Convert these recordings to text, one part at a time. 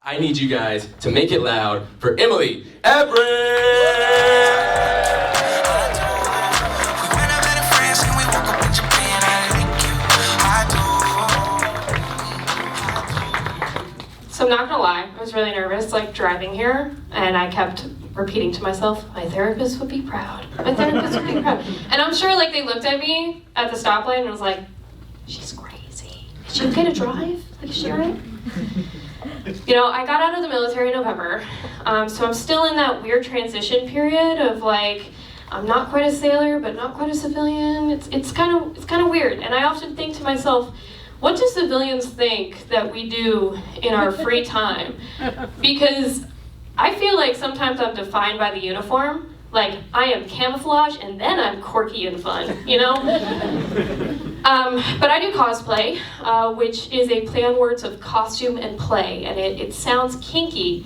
I need you guys to make it loud for Emily Everett! So I'm not gonna lie, I was really nervous, like driving here, and I kept repeating to myself, my therapist would be proud. My therapist would be proud. And I'm sure like they looked at me at the stoplight and was like, she's crazy. Is she okay to drive? Like, is she all right? You know, I got out of the military in November, so I'm still in that weird transition period of like, I'm not quite a sailor, but not quite a civilian. It's kind of weird, and I often think to myself, what do civilians think that we do in our free time? Because I feel like sometimes I'm defined by the uniform. Like, I am camouflage and then I'm quirky and fun, you know? But I do cosplay, which is a play on words of costume and play, and it sounds kinky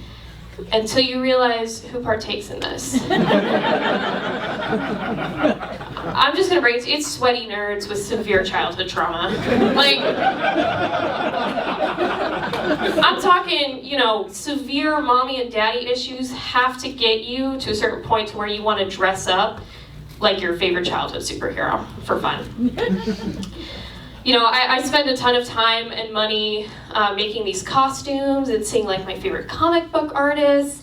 until you realize who partakes in this. I'm just gonna break it to you, it's sweaty nerds with severe childhood trauma. Like, I'm talking, you know, severe mommy and daddy issues have to get you to a certain point to where you want to dress up like your favorite childhood superhero for fun. You know, I spend a ton of time and money making these costumes and seeing like my favorite comic book artists,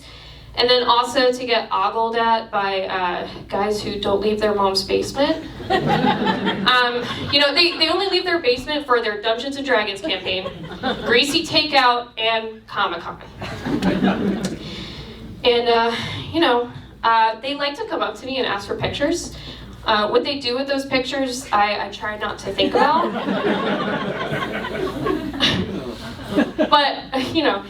and then also to get ogled at by guys who don't leave their mom's basement. You know, they only leave their basement for their Dungeons and Dragons campaign, greasy takeout, and Comic-Con. And, you know, they like to come up to me and ask for pictures. What they do with those pictures, I try not to think about. But, you know,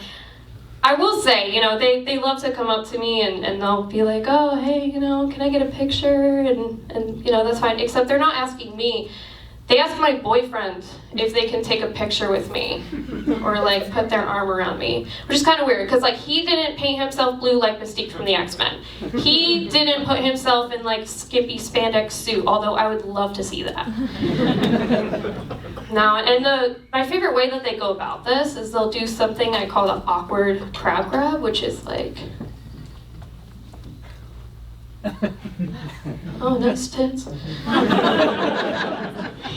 I will say, you know, they love to come up to me and they'll be like, oh, hey, you know, can I get a picture? And you know, that's fine. Except they're not asking me. They ask my boyfriend if they can take a picture with me or like put their arm around me, which is kind of weird because like he didn't paint himself blue like Mystique from the X-Men. He didn't put himself in like skimpy spandex suit, although I would love to see that. Now, and my favorite way that they go about this is they'll do something I call the awkward crab grab, which is like, oh, nice tits.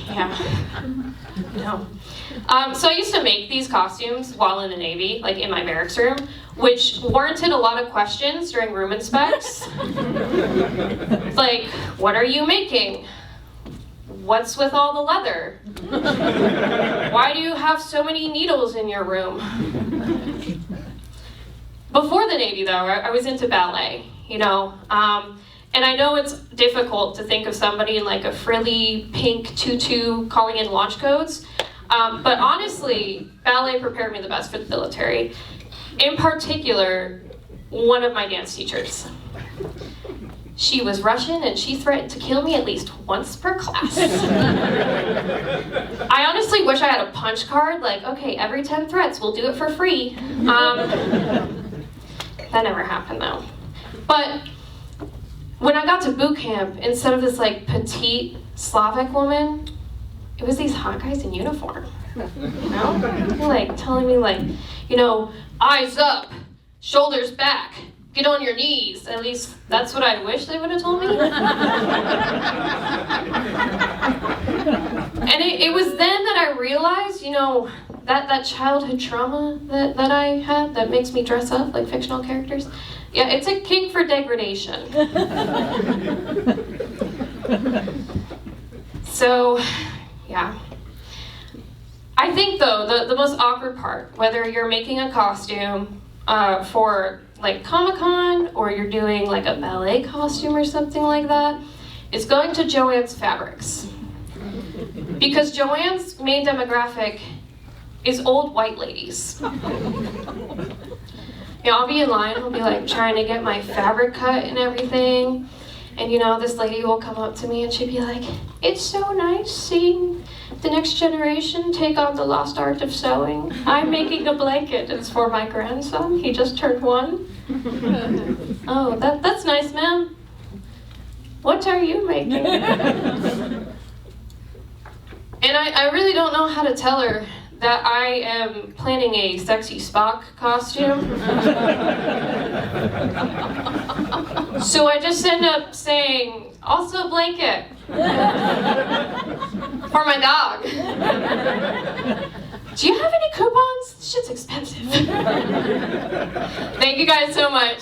Yeah. No. So I used to make these costumes while in the Navy, like in my barracks room, which warranted a lot of questions during room inspects. Like, what are you making? What's with all the leather? Why do you have so many needles in your room? Before the Navy, though, I was into ballet, you know. And I know it's difficult to think of somebody in like a frilly pink tutu calling in launch codes, but honestly, ballet prepared me the best for the military. In particular, one of my dance teachers. She was Russian and she threatened to kill me at least once per class. I honestly wish I had a punch card, like, okay, every 10 threats, we'll do it for free. That never happened though. But when I got to boot camp, instead of this like petite Slavic woman, it was these hot guys in uniform. You know? They're like telling me like, you know, eyes up, shoulders back, get on your knees. At least that's what I wish they would have told me. And it was then that I realized, you know, that childhood trauma that I had that makes me dress up like fictional characters. Yeah, it's a kink for degradation. So, yeah. I think though, the most awkward part, whether you're making a costume for like Comic-Con or you're doing like a ballet costume or something like that, is going to Joann's Fabrics. Because Joann's main demographic is old white ladies. You know, I'll be in line, I'll be like trying to get my fabric cut and everything. And you know, this lady will come up to me and she'd be like, it's so nice seeing the next generation take on the lost art of sewing. I'm making a blanket, it's for my grandson, he just turned 1. Oh, that's nice, ma'am. What are you making? And I really don't know how to tell her that I am planning a sexy Spock costume. So I just end up saying, also a blanket for my dog. Do you have any coupons? This shit's expensive. Thank you guys so much.